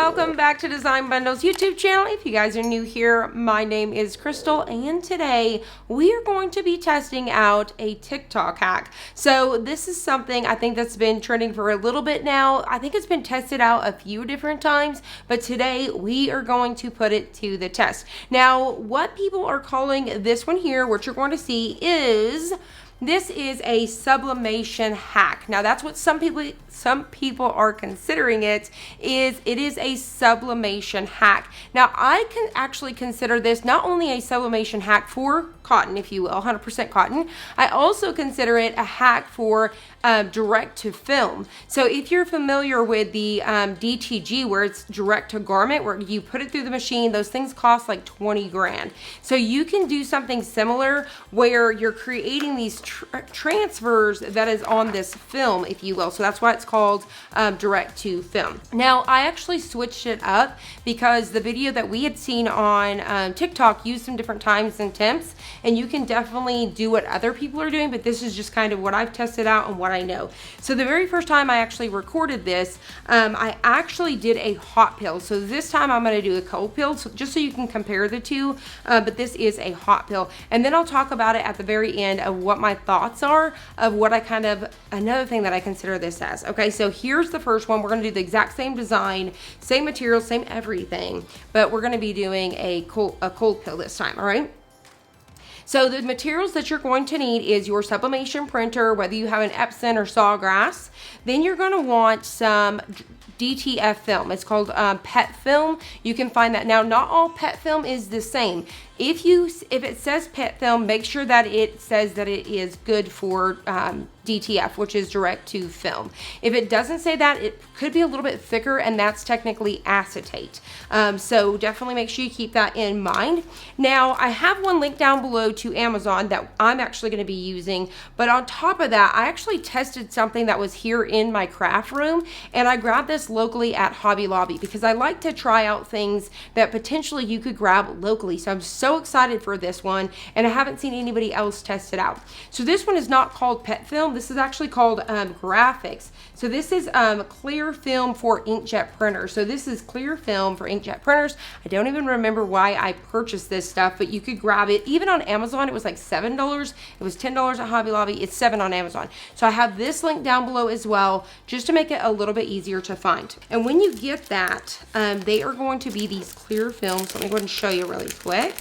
Welcome back to Design Bundles YouTube channel. If you guys are new here, my name is Crystal, and today we are going to be testing out a TikTok hack. So this is something I think that's been trending for a little bit now. I think it's been tested out a few different times, but today we are going to put it to the test. Now, what people are calling this one here, what you're going to see is this is a sublimation hack. Now that's what some people are considering it is a sublimation hack. Now I can actually consider this not only a sublimation hack for cotton, if you will, 100% cotton. I also consider it a hack for direct to film. So if you're familiar with the DTG, where it's direct to garment, where you put it through the machine, those things cost like 20 grand. So you can do something similar where you're creating these transfers that is on this film, if you will. So that's why it's called direct to film. Now I actually switched it up because the video that we had seen on TikTok used some different times and temps, and you can definitely do what other people are doing, but this is just kind of what I've tested out and what I know. So the very first time I actually recorded this, I actually did a hot pill. So this time I'm going to do a cold pill, so just so you can compare the two, but this is a hot pill. And then I'll talk about it at the very end of what my thoughts are of what I another thing that I consider this as. Okay, so here's the first one. We're going to do the exact same design, same material, same everything, but we're going to be doing a cold pill this time, all right? So the materials that you're going to need is your sublimation printer, whether you have an Epson or Sawgrass. Then you're going to want some DTF film. It's called pet film. You can find that. Now, not all pet film is the same. If it says pet film, make sure that it says that it is good for DTF, which is direct to film. If it doesn't say that, it could be a little bit thicker, and that's technically acetate. So definitely make sure you keep that in mind. Now, I have one link down below to Amazon that I'm actually going to be using, but on top of that, I actually tested something that was here in my craft room, and I grabbed this locally at Hobby Lobby because I like to try out things that potentially you could grab locally. So I'm so excited for this one, and I haven't seen anybody else test it out. So this one is not called pet film. This is actually called graphics. So this is clear film for inkjet printers. So this is clear film for inkjet printers. I don't even remember why I purchased this stuff, but you could grab it even on Amazon. It was like $7. It was $10 at Hobby Lobby. It's $7 on Amazon. So I have this link down below as well, just to make it a little bit easier to find. And when you get that, they are going to be these clear films. Let me go ahead and show you really quick.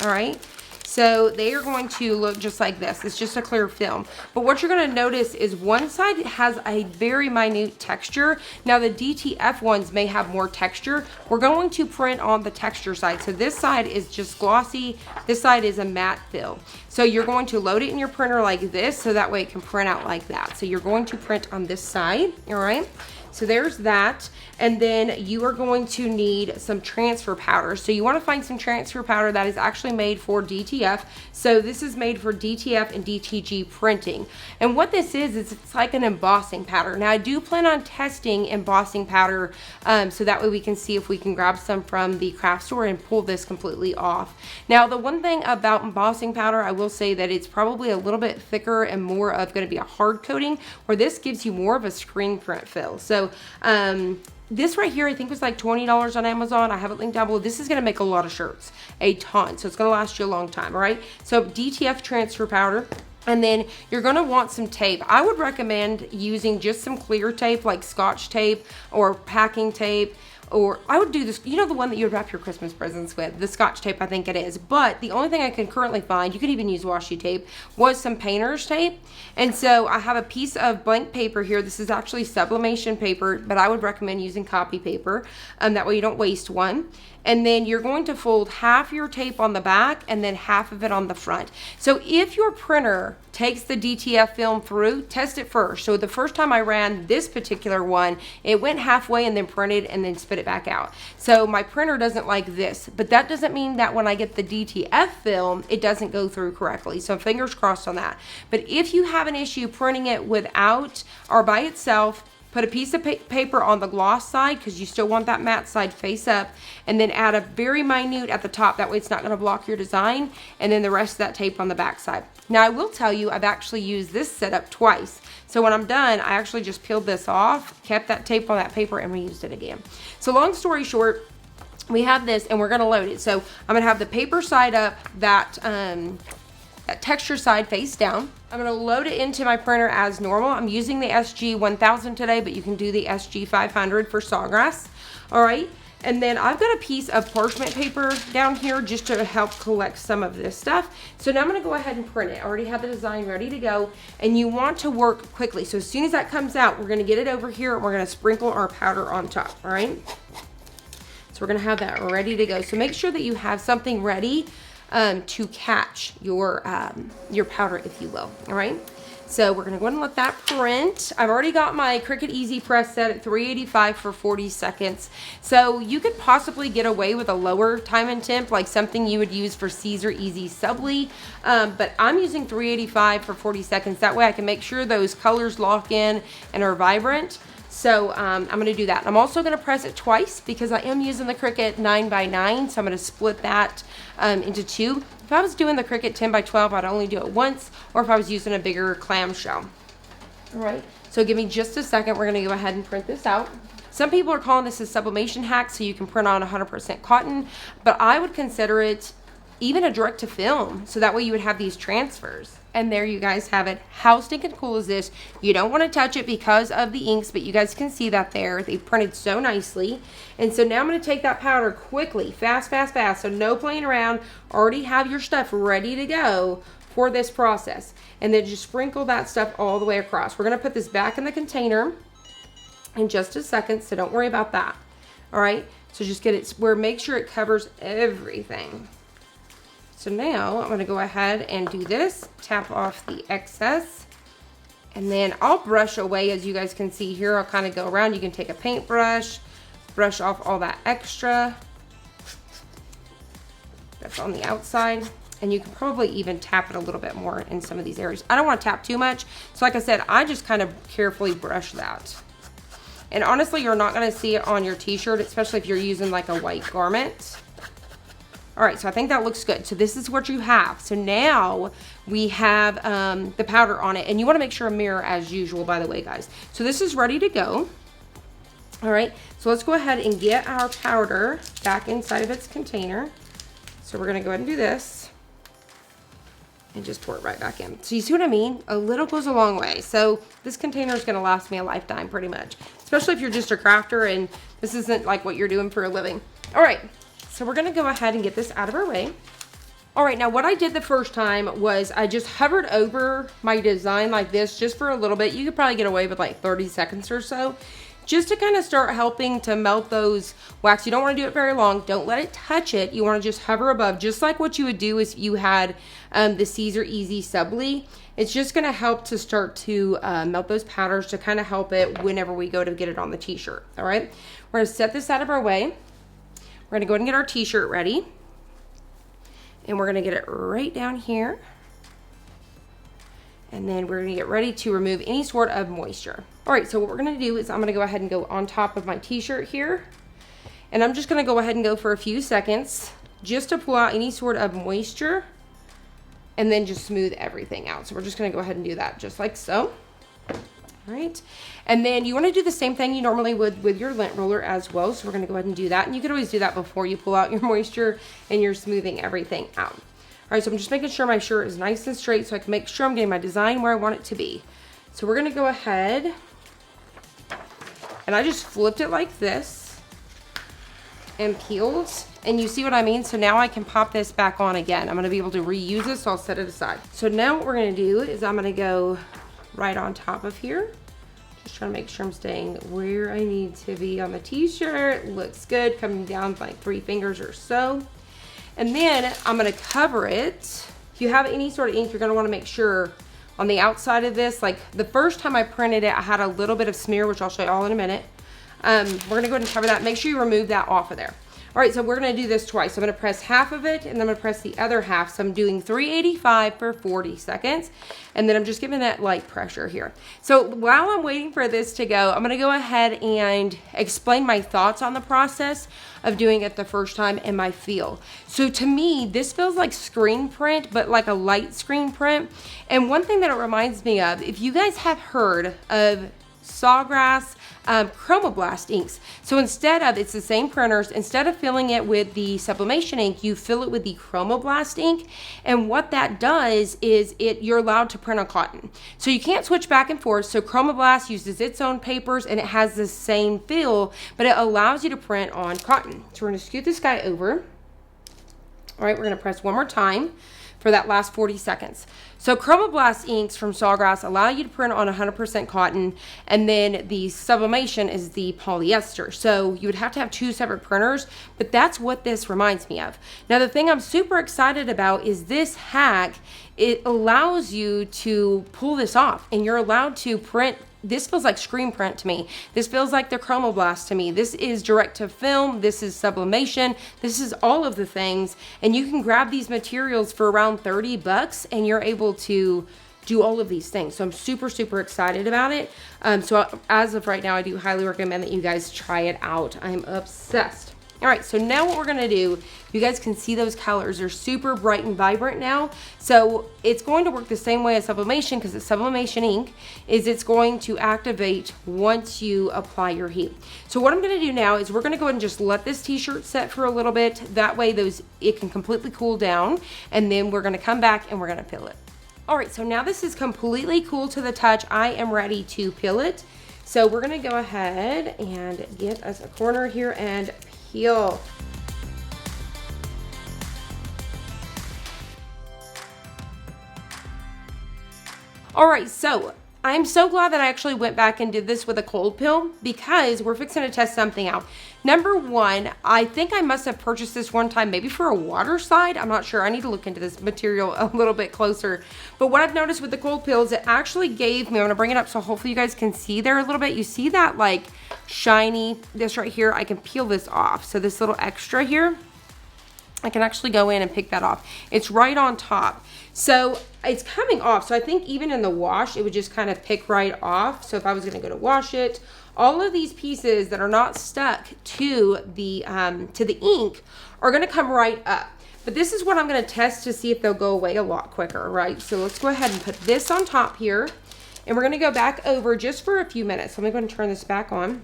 All right. So they are going to look just like this. It's just a clear film. But what you're going to notice is one side has a very minute texture. Now the DTF ones may have more texture. We're going to print on the texture side. So this side is just glossy. This side is a matte fill. So you're going to load it in your printer like this, so that way it can print out like that. So you're going to print on this side, all right? So there's that. And then you are going to need some transfer powder. So you want to find some transfer powder that is actually made for DTF. So this is made for DTF and DTG printing. And what this is it's like an embossing powder. Now I do plan on testing embossing powder, so that way we can see if we can grab some from the craft store and pull this completely off. Now the one thing about embossing powder, I will say that it's probably a little bit thicker and more of going to be a hard coating, where this gives you more of a screen print fill. So this right here, I think was like $20 on Amazon. I have it linked down below. This is going to make a lot of shirts, a ton. So it's going to last you a long time, all right? So DTF transfer powder. And then you're going to want some tape. I would recommend using just some clear tape, like Scotch tape or packing tape. Or I would do this, you know, the one that you would wrap your Christmas presents with, the Scotch tape, I think it is. But the only thing I can currently find, you could even use washi tape, was some painter's tape. And so I have a piece of blank paper here. This is actually sublimation paper, but I would recommend using copy paper. That way you don't waste one. And then you're going to fold half your tape on the back and then half of it on the front. So if your printer takes the DTF film through, test it first. So the first time I ran this particular one, it went halfway and then printed and then spit it back out. So my printer doesn't like this, but that doesn't mean that when I get the DTF film, it doesn't go through correctly. So fingers crossed on that. But if you have an issue printing it without or by itself, put a piece of paper on the gloss side because you still want that matte side face up, and then add a very minute at the top. That way it's not going to block your design, and then the rest of that tape on the back side. Now I will tell you, I've actually used this setup twice. So when I'm done, I actually just peeled this off, kept that tape on that paper, and reused it again. So long story short, we have this and we're going to load it. So I'm going to have the paper side up, that texture side face down. I'm going to load it into my printer as normal. I'm using the SG 1000 today, but you can do the SG 500 for Sawgrass. All right. And then I've got a piece of parchment paper down here just to help collect some of this stuff. So now I'm going to go ahead and print it. I already have the design ready to go, and you want to work quickly. So as soon as that comes out, we're going to get it over here and we're going to sprinkle our powder on top. All right. So we're going to have that ready to go. So make sure that you have something ready to catch your powder, if you will. All right. So we're going to go ahead and let that print. I've already got my Cricut Easy Press set at 385 for 40 seconds. So you could possibly get away with a lower time and temp, like something you would use for Caesar Easy Subli. But I'm using 385 for 40 seconds. That way I can make sure those colors lock in and are vibrant. So I'm going to do that. I'm also going to press it twice because I am using the Cricut 9x9. So I'm going to split that into two. If I was doing the Cricut 10x12, I'd only do it once, or if I was using a bigger clamshell. All right, so give me just a second. We're going to go ahead and print this out. Some people are calling this a sublimation hack, so you can print on 100% cotton, but I would consider it even a direct to film, so that way you would have these transfers. And there you guys have it. How stinking cool is this? You don't want to touch it because of the inks, but you guys can see that there. They printed so nicely. And so now I'm going to take that powder quickly, fast, fast, fast. So no playing around. Already have your stuff ready to go for this process. And then just sprinkle that stuff all the way across. We're going to put this back in the container in just a second, so don't worry about that. All right? So just get it where, make sure it covers everything. So now I'm going to go ahead and do this, tap off the excess, and then I'll brush away. As you guys can see here, I'll kind of go around. You can take a paintbrush, brush off all that extra that's on the outside, and you can probably even tap it a little bit more in some of these areas. I don't want to tap too much, so like I said, I just kind of carefully brush that. And honestly, you're not going to see it on your t-shirt, especially if you're using like a white garment. All right, so I think that looks good. So this is what you have. So now we have the powder on it, and you want to make sure a mirror as usual, by the way, guys. So this is ready to go. All right, so let's go ahead and get our powder back inside of its container. So we're going to go ahead and do this and just pour it right back in. So you see what I mean? A little goes a long way. So this container is going to last me a lifetime pretty much, especially if you're just a crafter and this isn't like what you're doing for a living. All right. So we're going to go ahead and get this out of our way. All right, now what I did the first time was I just hovered over my design like this just for a little bit. You could probably get away with like 30 seconds or so, just to kind of start helping to melt those wax. You don't want to do it very long. Don't let it touch it. You want to just hover above, just like what you would do if you had the Caesar Easy Subli. It's just going to help to start to melt those powders to kind of help it whenever we go to get it on the t-shirt. All right, we're going to set this out of our way. We're going to go ahead and get our t-shirt ready. And we're going to get it right down here. And then we're going to get ready to remove any sort of moisture. All right, so what we're going to do is I'm going to go ahead and go on top of my t-shirt here. And I'm just going to go ahead and go for a few seconds just to pull out any sort of moisture and then just smooth everything out. So we're just going to go ahead and do that just like so. All right, and then you want to do the same thing you normally would with your lint roller as well. So we're going to go ahead and do that. And you can always do that before you pull out your moisture and you're smoothing everything out. All right, so I'm just making sure my shirt is nice and straight so I can make sure I'm getting my design where I want it to be. So we're going to go ahead, and I just flipped it like this and peeled. And you see what I mean? So now I can pop this back on again. I'm going to be able to reuse this, so I'll set it aside. So now what we're going to do is I'm going to go right on top of here. Just trying to make sure I'm staying where I need to be on the t-shirt. Looks good, coming down like 3 fingers or so. And then I'm going to cover it. If you have any sort of ink, you're going to want to make sure on the outside of this, like the first time I printed it, I had a little bit of smear, which I'll show you all in a minute. We're going to go ahead and cover that. Make sure you remove that off of there. All right, so we're gonna do this twice. So I'm gonna press half of it and then I'm gonna press the other half. So I'm doing 385 for 40 seconds. And then I'm just giving that light pressure here. So while I'm waiting for this to go, I'm gonna go ahead and explain my thoughts on the process of doing it the first time and my feel. So to me, this feels like screen print, but like a light screen print. And one thing that it reminds me of, if you guys have heard of Sawgrass Chromoblast inks. So instead of, it's the same printers, instead of filling it with the sublimation ink, you fill it with the Chromoblast ink. And what that does is you're allowed to print on cotton. So you can't switch back and forth. So Chromoblast uses its own papers and it has the same feel, but it allows you to print on cotton. So we're going to scoot this guy over. All right, we're going to press one more time for that last 40 seconds. So Chromoblast inks from Sawgrass allow you to print on 100% cotton, and then the sublimation is the polyester. So you would have to have two separate printers, but that's what this reminds me of. Now the thing I'm super excited about is this hack. It allows you to pull this off, and you're allowed to print. This feels like screen print to me. This feels like the Chromoblast to me. This is direct to film. This is sublimation. This is all of the things. And you can grab these materials for around 30 bucks and you're able to do all of these things. So I'm super, super excited about it. So as of right now, I do highly recommend that you guys try it out. I'm obsessed. All right, so now what we're gonna do, you guys can see those colors. They're super bright and vibrant now. So it's going to work the same way as sublimation, because the sublimation ink is it's going to activate once you apply your heat. So what I'm gonna do now is we're gonna go ahead and just let this t-shirt set for a little bit. That way it can completely cool down, and then we're gonna come back and we're gonna peel it. All right, so now this is completely cool to the touch. I am ready to peel it. So we're gonna go ahead and get us a corner here and peel. All right, so I'm so glad that I actually went back and did this with a cold peel, because we're fixing to test something out. Number one, I think I must have purchased this one time, maybe for a water slide. I'm not sure. I need to look into this material a little bit closer. But what I've noticed with the cold peel is it actually gave me, I'm gonna bring it up so hopefully you guys can see there a little bit. You see that like shiny, this right here, I can peel this off. So this little extra here, I can actually go in and pick that off. It's right on top. So it's coming off. So I think even in the wash, it would just kind of pick right off. So if I was gonna go to wash it, all of these pieces that are not stuck to the ink are gonna come right up. But this is what I'm gonna test to see if they'll go away a lot quicker, right? So let's go ahead and put this on top here, and we're gonna go back over just for a few minutes. So I'm gonna turn this back on.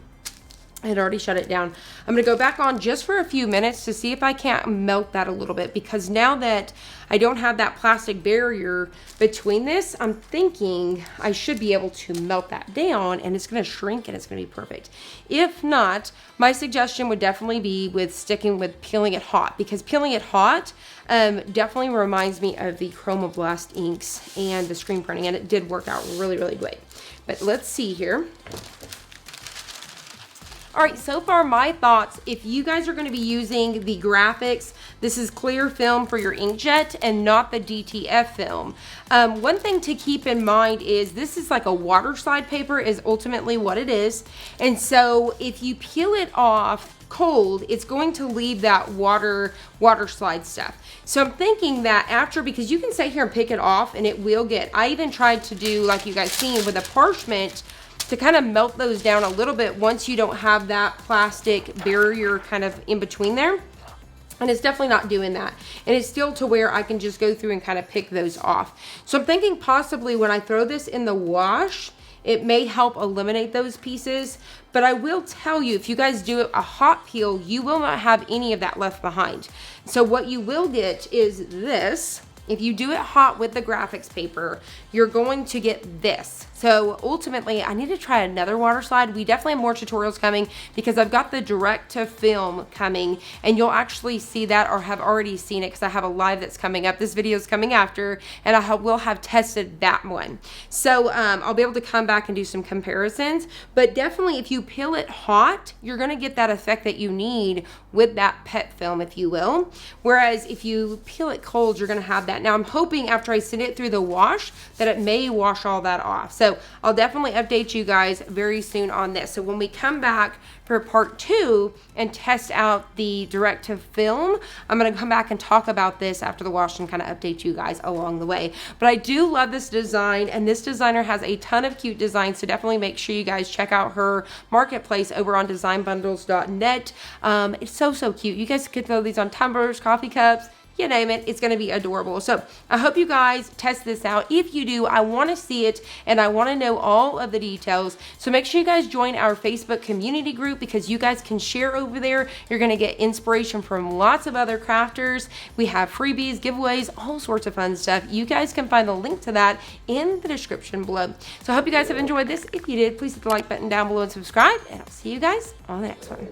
I had already shut it down. I'm gonna go back on just for a few minutes to see if I can't melt that a little bit, because now that I don't have that plastic barrier between this, I'm thinking I should be able to melt that down, and it's gonna shrink and it's gonna be perfect. If not, my suggestion would definitely be with sticking with peeling it hot, because peeling it hot definitely reminds me of the Chromoblast inks and the screen printing, and it did work out really, really great. But let's see here. All right, so far my thoughts, if you guys are gonna be using the graphics, this is clear film for your inkjet and not the DTF film. One thing to keep in mind is this is like a water slide paper is ultimately what it is. And so if you peel it off cold, it's going to leave that water slide stuff. So I'm thinking that after, because you can sit here and pick it off and it will get, I even tried to do, like you guys seen with a parchment, to kind of melt those down a little bit once you don't have that plastic barrier kind of in between there. And it's definitely not doing that. And it's still to where I can just go through and kind of pick those off. So I'm thinking possibly when I throw this in the wash, it may help eliminate those pieces. But I will tell you, if you guys do a hot peel, you will not have any of that left behind. So what you will get is this. If you do it hot with the graphics paper, you're going to get this. So ultimately, I need to try another water slide. We definitely have more tutorials coming because I've got the direct to film coming, and you'll actually see that or have already seen it because I have a live that's coming up. This video is coming after, and I will have tested that one. So I'll be able to come back and do some comparisons, but definitely if you peel it hot, you're gonna get that effect that you need with that pet film, if you will. Whereas if you peel it cold, you're gonna have that. Now I'm hoping after I send it through the wash that it may wash all that off. So So I'll definitely update you guys very soon on this. So when we come back for part 2 and test out the direct to film, I'm going to come back and talk about this after the wash and kind of update you guys along the way. But I do love this design, and this designer has a ton of cute designs, so definitely make sure you guys check out her marketplace over on designbundles.net. It's so cute. You guys could throw these on tumblers, coffee cups, you name it. It's going to be adorable. So I hope you guys test this out. If you do, I want to see it and I want to know all of the details. So make sure you guys join our Facebook community group, because you guys can share over there. You're going to get inspiration from lots of other crafters. We have freebies, giveaways, all sorts of fun stuff. You guys can find the link to that in the description below. So I hope you guys have enjoyed this. If you did, please hit the like button down below and subscribe, and I'll see you guys on the next one.